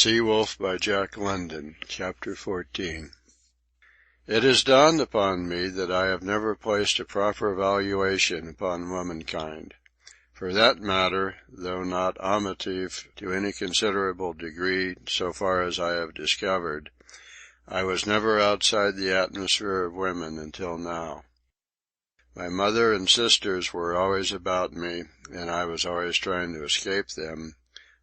Sea-Wolf by Jack London, Chapter 14. It has dawned upon me that I have never placed a proper valuation upon womankind. For that matter, though not amative to any considerable degree so far as I have discovered, I was never outside the atmosphere of women until now. My mother and sisters were always about me, and I was always trying to escape them,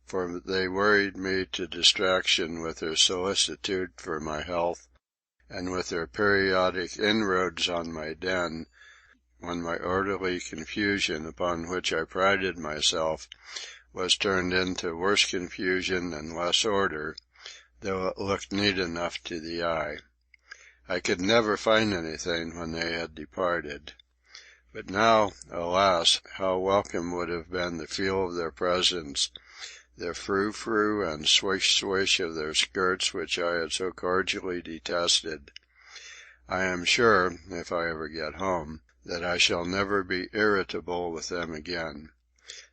for they worried me to distraction with their solicitude for my health, and with their periodic inroads on my den, when my orderly confusion upon which I prided myself was turned into worse confusion and less order, though it looked neat enough to the eye. I could never find anything when they had departed. But now, alas, how welcome would have been the feel of their presence, the frou-frou and swish-swish of their skirts which I had so cordially detested. I am sure, if I ever get home, that I shall never be irritable with them again.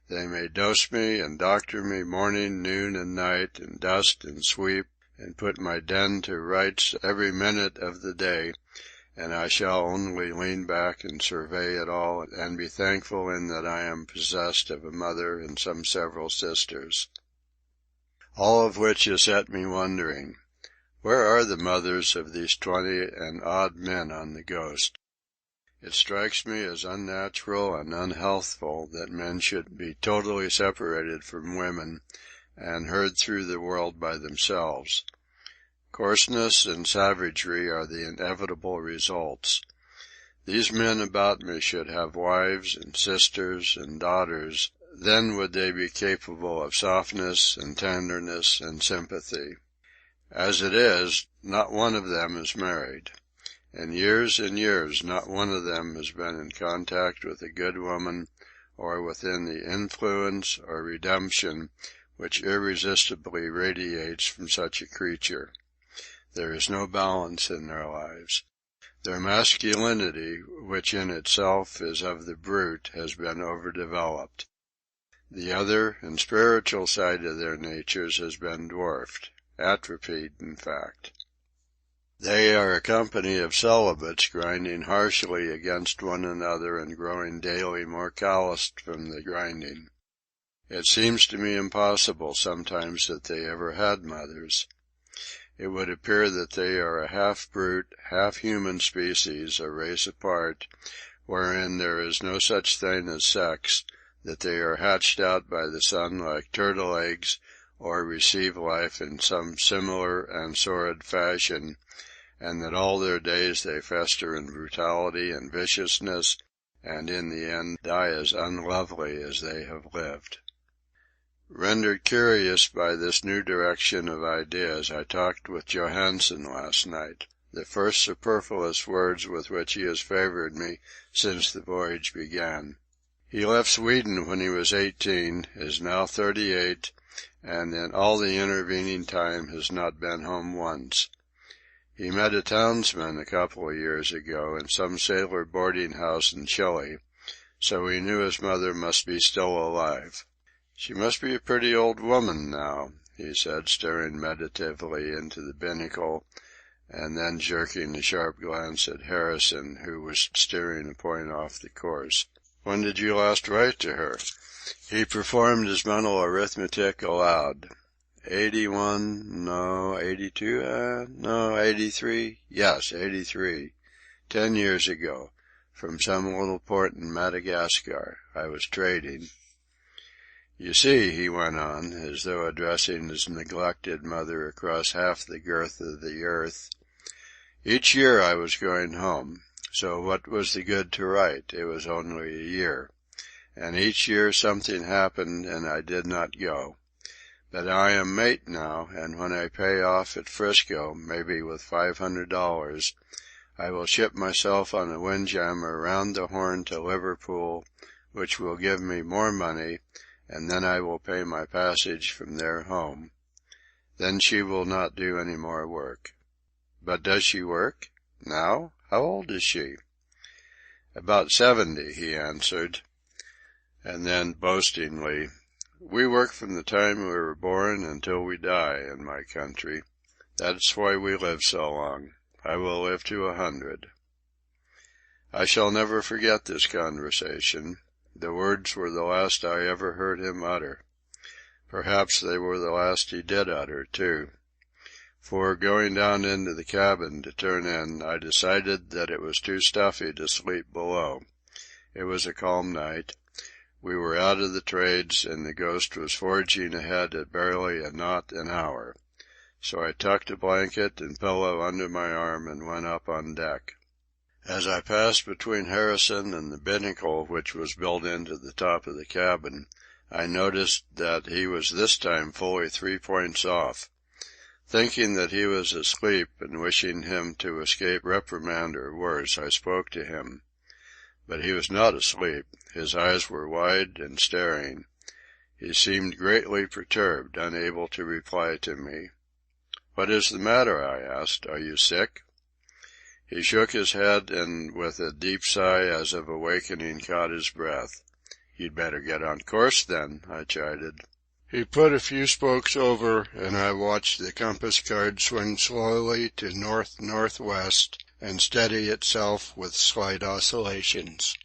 They may dose me and doctor me morning, noon, and night, and dust and sweep, and put my den to rights every minute of the day, and I shall only lean back and survey it all, and be thankful in that I am possessed of a mother and some several sisters. All of which has set me wondering, where are the mothers of these 20 and odd men on the Ghost? It strikes me as unnatural and unhealthful that men should be totally separated from women, and herd through the world by themselves. Coarseness and savagery are the inevitable results. These men about me should have wives and sisters and daughters, then would they be capable of softness and tenderness and sympathy. As it is, not one of them is married. In years and years not one of them has been in contact with a good woman, or within the influence or redemption which irresistibly radiates from such a creature. There is no balance in their lives. Their masculinity, which in itself is of the brute, has been overdeveloped. The other and spiritual side of their natures has been dwarfed, atrophied, in fact. They are a company of celibates grinding harshly against one another and growing daily more calloused from the grinding. It seems to me impossible sometimes that they ever had mothers. It would appear that they are a half-brute, half-human species, a race apart, wherein there is no such thing as sex, that they are hatched out by the sun like turtle eggs, or receive life in some similar and sordid fashion, and that all their days they fester in brutality and viciousness, and in the end die as unlovely as they have lived. Rendered curious by this new direction of ideas, I talked with Johansen last night, the first superfluous words with which he has favoured me since the voyage began. He left Sweden when he was 18, is now 38, and in all the intervening time has not been home once. He met a townsman a couple of years ago in some sailor boarding-house in Chile, so he knew his mother must be still alive. "She must be a pretty old woman now," he said, staring meditatively into the binnacle, and then jerking a sharp glance at Harrison, who was steering a point off the course. "When did you last write to her?" He performed his mental arithmetic aloud. 81, no, 82, no, 83, yes, 83. 10 years ago, from some little port in Madagascar. I was trading. "You see," he went on, as though addressing his neglected mother across half the girth of the earth, "each year I was going home, so what was the good to write? It was only a year. And each year something happened and I did not go. But I am mate now, and when I pay off at Frisco, maybe with $500, I will ship myself on a windjammer round the Horn to Liverpool, which will give me more money, and then I will pay my passage from there home. Then she will not do any more work." "But does she work? Now? How old is she?" "About 70, he answered. And then, boastingly, We work from the time we were born until we die in my country. That's why we live so long. I will live to 100. I shall never forget this conversation. The words were the last I ever heard him utter. Perhaps they were the last he did utter, too. For, going down into the cabin to turn in, I decided that it was too stuffy to sleep below. It was a calm night. We were out of the trades, and the Ghost was forging ahead at barely a knot an hour. So I tucked a blanket and pillow under my arm and went up on deck. As I passed between Harrison and the binnacle which was built into the top of the cabin, I noticed that he was this time fully 3 points off. Thinking that he was asleep and wishing him to escape reprimand or worse, I spoke to him. But he was not asleep. His eyes were wide and staring. He seemed greatly perturbed, unable to reply to me. "What is the matter?" I asked. "Are you sick?" He shook his head and, with a deep sigh as of awakening, caught his breath. "You'd better get on course, then," I chided. He put a few spokes over, and I watched the compass card swing slowly to north-northwest and steady itself with slight oscillations.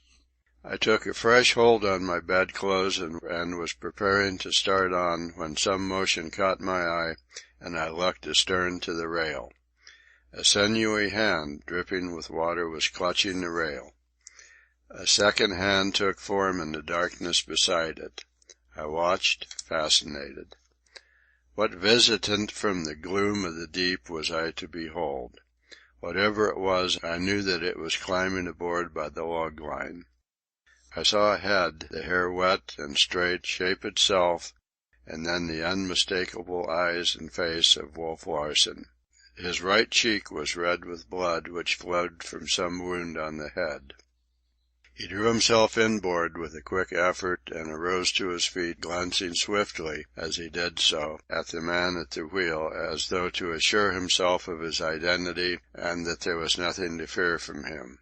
I took a fresh hold on my bedclothes and was preparing to start on when some motion caught my eye, and I looked astern to the rail. A sinewy hand, dripping with water, was clutching the rail. A second hand took form in the darkness beside it. I watched, fascinated. What visitant from the gloom of the deep was I to behold? Whatever it was, I knew that it was climbing aboard by the log line. I saw a head, the hair wet and straight, shape itself, and then the unmistakable eyes and face of Wolf Larsen. His right cheek was red with blood which flowed from some wound on the head. He drew himself inboard with a quick effort and arose to his feet, glancing swiftly, as he did so, at the man at the wheel, as though to assure himself of his identity and that there was nothing to fear from him.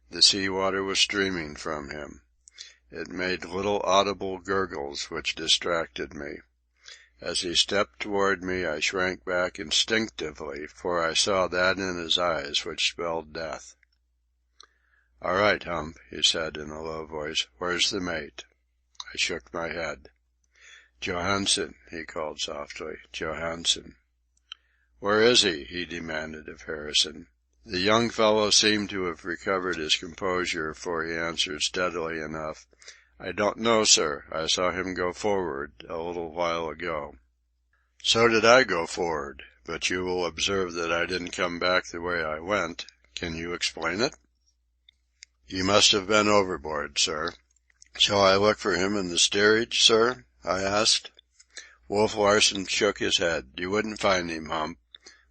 The sea-water was streaming from him. It made little audible gurgles which distracted me. As he stepped toward me, I shrank back instinctively, for I saw that in his eyes which spelled death. "All right, Hump," he said in a low voice. "Where's the mate?" I shook my head. "Johansen," he called softly. "Johansen." "Where is he?" he demanded of Harrison. The young fellow seemed to have recovered his composure, for he answered steadily enough. "I don't know, sir. I saw him go forward a little while ago." "So did I go forward, but you will observe that I didn't come back the way I went. Can you explain it?" "You must have been overboard, sir." "Shall I look for him in the steerage, sir?" I asked. Wolf Larsen shook his head. "You wouldn't find him, Hump.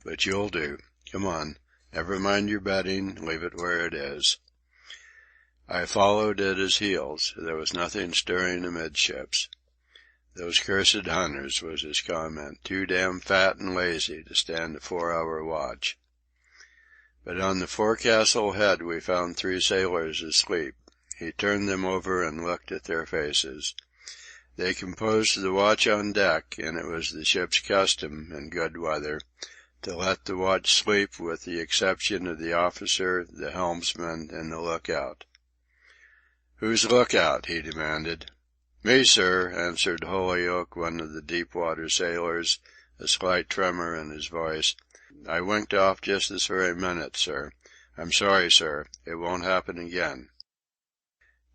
But you'll do. Come on. Never mind your bedding. Leave it where it is." I followed at his heels. There was nothing stirring amidships. "Those cursed hunters," was his comment. "Too damn fat and lazy to stand a 4-hour watch." But on the forecastle head we found 3 sailors asleep. He turned them over and looked at their faces. They composed the watch on deck, and it was the ship's custom, in good weather, to let the watch sleep with the exception of the officer, the helmsman, and the lookout. "Who's lookout?" he demanded. "Me, sir," answered Holyoake, one of the deep-water sailors, a slight tremor in his voice. "I winked off just this very minute, sir. I'm sorry, sir. It won't happen again."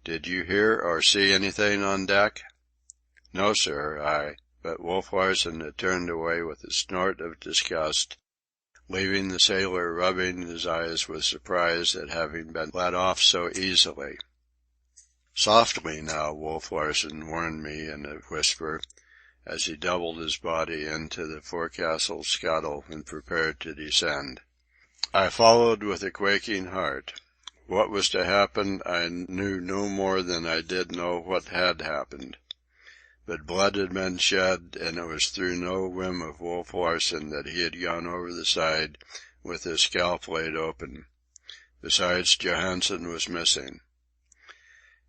"Did you hear or see anything on deck?" "No, sir, But Wolf Larsen had turned away with a snort of disgust, leaving the sailor rubbing his eyes with surprise at having been let off so easily. "Softly now," Wolf Larsen warned me in a whisper, as he doubled his body into the forecastle scuttle and prepared to descend. I followed with a quaking heart. What was to happen I knew no more than I did know what had happened. But blood had been shed, and it was through no whim of Wolf Larsen that he had gone over the side with his scalp laid open. Besides, Johansen was missing.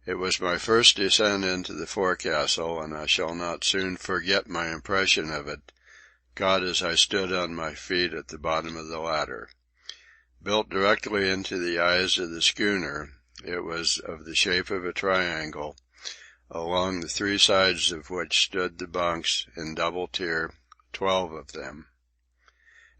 It was my first descent into the forecastle, and I shall not soon forget my impression of it, caught as I stood on my feet at the bottom of the ladder. Built directly into the eyes of the schooner, it was of the shape of a triangle, along the three sides of which stood the bunks in double tier, 12 of them.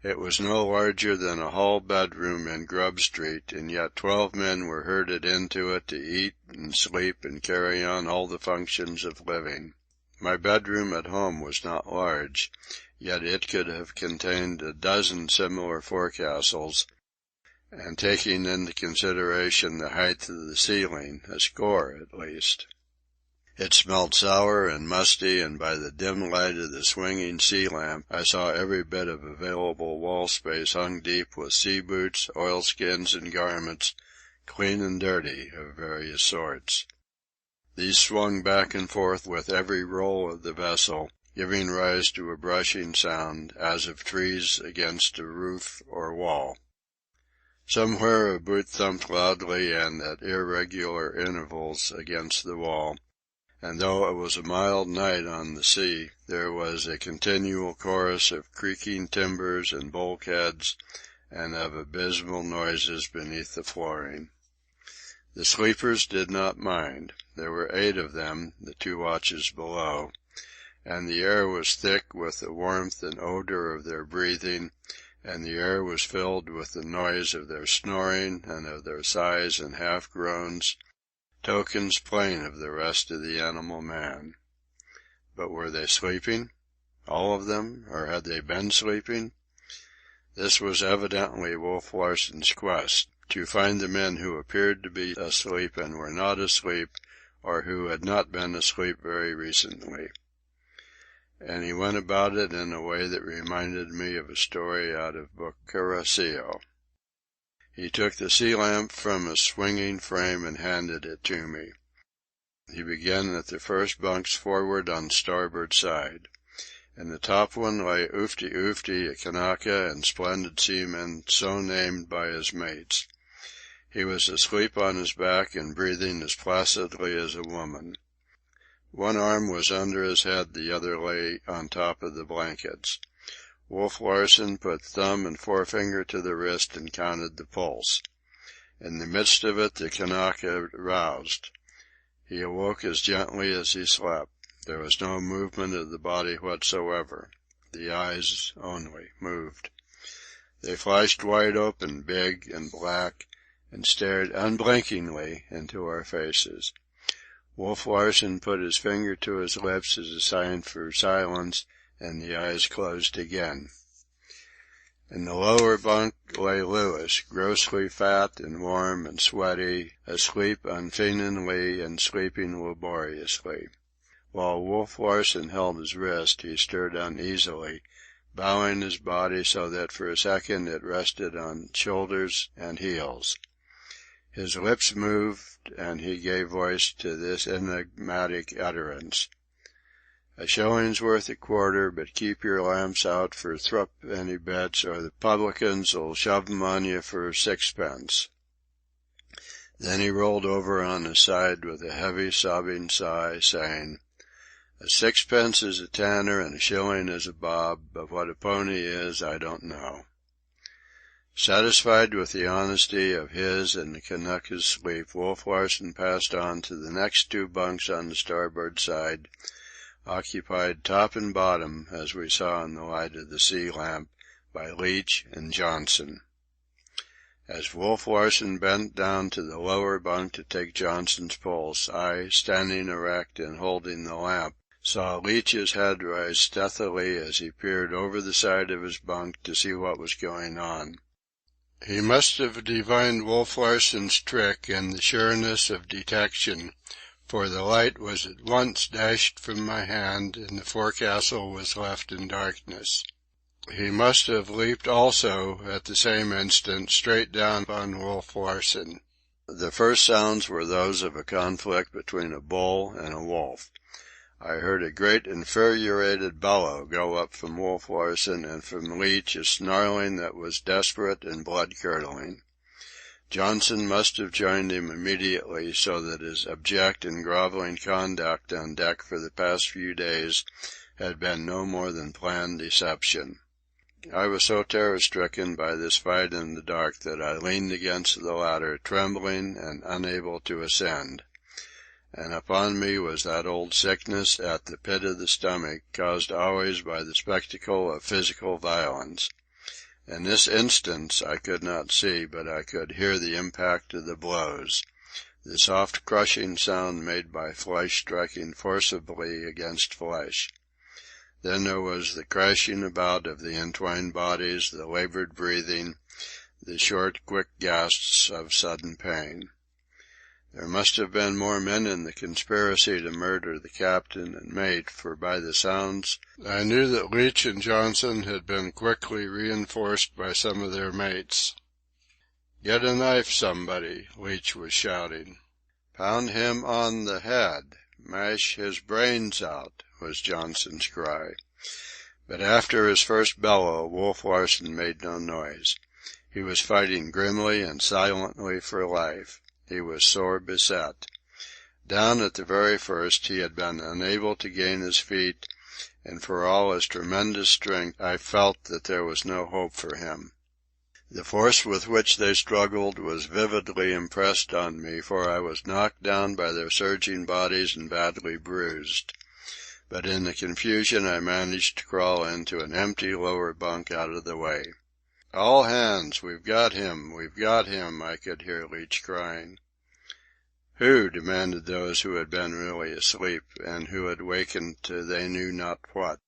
It was no larger than a hall bedroom in Grub Street, and yet 12 men were herded into it to eat and sleep and carry on all the functions of living. My bedroom at home was not large, yet it could have contained a dozen similar forecastles, and taking into consideration the height of the ceiling, a score at least. It smelled sour and musty, and by the dim light of the swinging sea lamp I saw every bit of available wall space hung deep with sea boots, oilskins, and garments, clean and dirty, of various sorts. These swung back and forth with every roll of the vessel, giving rise to a brushing sound, as of trees against a roof or wall. Somewhere a boot thumped loudly and at irregular intervals against the wall, and though it was a mild night on the sea, there was a continual chorus of creaking timbers and bulkheads, and of abysmal noises beneath the flooring. The sleepers did not mind. There were 8 of them, the 2 watches below, and the air was thick with the warmth and odour of their breathing, and the air was filled with the noise of their snoring and of their sighs and half-groans, tokens plain of the rest of the animal man. But were they sleeping? All of them? Or had they been sleeping? This was evidently Wolf Larsen's quest, to find the men who appeared to be asleep and were not asleep, or who had not been asleep very recently. And he went about it in a way that reminded me of a story out of Book Caraccio. He took the sea lamp from a swinging frame and handed it to me. He began at the first bunks forward on starboard side. In the top one lay Oofty Oofty, a Kanaka and splendid seaman, so named by his mates. He was asleep on his back and breathing as placidly as a woman. One arm was under his head, the other lay on top of the blankets. Wolf Larsen put thumb and forefinger to the wrist and counted the pulse. In the midst of it the Kanaka roused. He awoke as gently as he slept. There was no movement of the body whatsoever. The eyes only moved. They flashed wide open, big and black, and stared unblinkingly into our faces. Wolf Larsen put his finger to his lips as a sign for silence, and the eyes closed again. In the lower bunk lay Louis, grossly fat and warm and sweaty, asleep unfeignedly and sleeping laboriously. While Wolf Larsen held his wrist, he stirred uneasily, bowing his body so that for a second it rested on shoulders and heels. His lips moved, and he gave voice to this enigmatic utterance: "A shilling's worth a quarter, but keep your lamps out for thru'penny bits, or the publicans'll shove 'em on you for 6pence." Then he rolled over on his side with a heavy, sobbing sigh, saying, "A 6pence is a tanner and a shilling is a bob, but what a pony is I don't know." Satisfied with the honesty of his and the Kanaka's sleep, Wolf Larsen passed on to the next 2 bunks on the starboard side, occupied top and bottom, as we saw in the light of the sea lamp, by Leach and Johnson. As Wolf Larsen bent down to the lower bunk to take Johnson's pulse, I, standing erect and holding the lamp, saw Leach's head rise stealthily as he peered over the side of his bunk to see what was going on. He must have divined Wolf Larsen's trick and the sureness of detection, for the light was at once dashed from my hand, and the forecastle was left in darkness. He must have leaped also, at the same instant, straight down upon Wolf Larsen. The first sounds were those of a conflict between a bull and a wolf. I heard a great infuriated bellow go up from Wolf Larsen, and from Leach a snarling that was desperate and blood-curdling. Johnson must have joined him immediately, so that his abject and grovelling conduct on deck for the past few days had been no more than planned deception. I was so terror-stricken by this fight in the dark that I leaned against the ladder, trembling and unable to ascend. And upon me was that old sickness at the pit of the stomach, caused always by the spectacle of physical violence. In this instance I could not see, but I could hear the impact of the blows, the soft crushing sound made by flesh striking forcibly against flesh. Then there was the crashing about of the entwined bodies, the laboured breathing, the short, quick gasps of sudden pain. There must have been more men in the conspiracy to murder the captain and mate, for by the sounds I knew that Leach and Johnson had been quickly reinforced by some of their mates. "Get a knife, somebody," Leach was shouting. "Pound him on the head. Mash his brains out," was Johnson's cry. But after his first bellow, Wolf Larsen made no noise. He was fighting grimly and silently for life. He was sore beset. Down at the very first he had been unable to gain his feet, and for all his tremendous strength I felt that there was no hope for him. The force with which they struggled was vividly impressed on me, for I was knocked down by their surging bodies and badly bruised. But in the confusion I managed to crawl into an empty lower bunk out of the way. "All hands, we've got him, we've got him," I could hear Leach crying. "Who?" demanded those who had been really asleep, and who had wakened to they knew not what.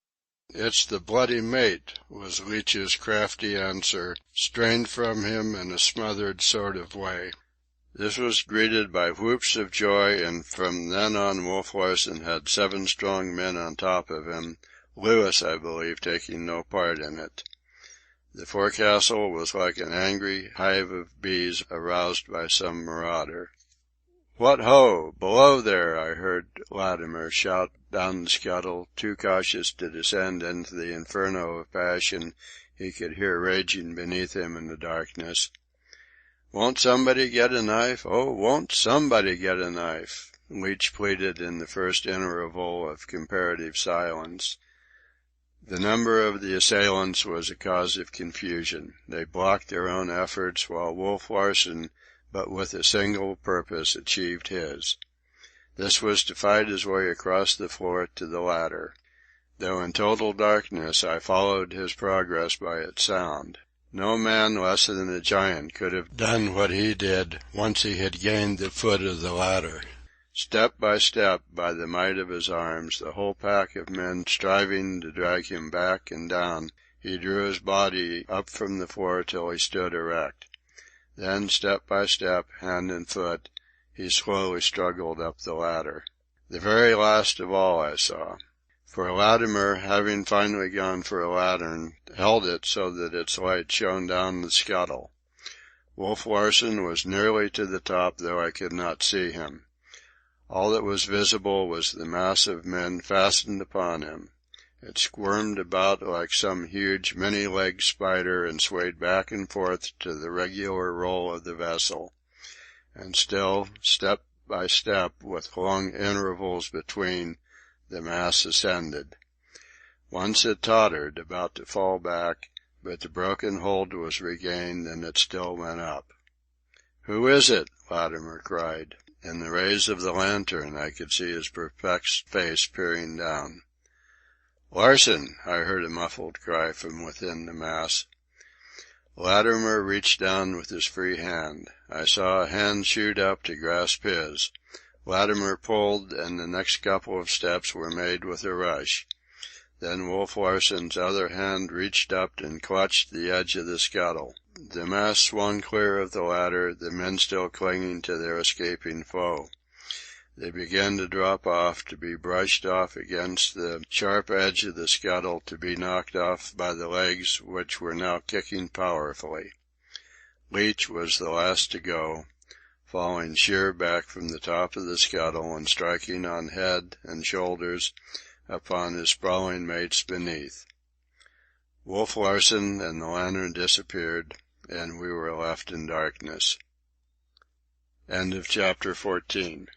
"It's the bloody mate," was Leach's crafty answer, strained from him in a smothered sort of way. This was greeted by whoops of joy, and from then on Wolf Larsen had 7 strong men on top of him, Lewis, I believe, taking no part in it. The forecastle was like an angry hive of bees aroused by some marauder. "What ho! Below there!" I heard Latimer shout down the scuttle, too cautious to descend into the inferno of passion he could hear raging beneath him in the darkness. "Won't somebody get a knife? Oh, won't somebody get a knife?" Leach pleaded in the first interval of comparative silence. The number of the assailants was a cause of confusion. They blocked their own efforts, while Wolf Larsen, but with a single purpose, achieved his. This was to fight his way across the floor to the ladder. Though in total darkness, I followed his progress by its sound. No man less than a giant could have done what he did once he had gained the foot of the ladder. Step by step, by the might of his arms, the whole pack of men striving to drag him back and down, he drew his body up from the floor till he stood erect. Then, step by step, hand and foot, he slowly struggled up the ladder. The very last of all I saw. For Latimer, having finally gone for a lantern, held it so that its light shone down the scuttle. Wolf Larsen was nearly to the top, though I could not see him. All that was visible was the mass of men fastened upon him. It squirmed about like some huge many-legged spider and swayed back and forth to the regular roll of the vessel. And still, step by step, with long intervals between, the mass ascended. Once it tottered, about to fall back, but the broken hold was regained and it still went up. "Who is it?" Latimer cried. In the rays of the lantern I could see his perplexed face peering down. "Larsen!" I heard a muffled cry from within the mass. Latimer reached down with his free hand. I saw a hand shoot up to grasp his. Latimer pulled, and the next couple of steps were made with a rush. Then Wolf Larsen's other hand reached up and clutched the edge of the scuttle. The mass swung clear of the ladder, the men still clinging to their escaping foe. They began to drop off, to be brushed off against the sharp edge of the scuttle, to be knocked off by the legs which were now kicking powerfully. Leach was the last to go, falling sheer back from the top of the scuttle and striking on head and shoulders upon his sprawling mates beneath. Wolf Larsen and the lantern disappeared, and we were left in darkness. End of chapter 14.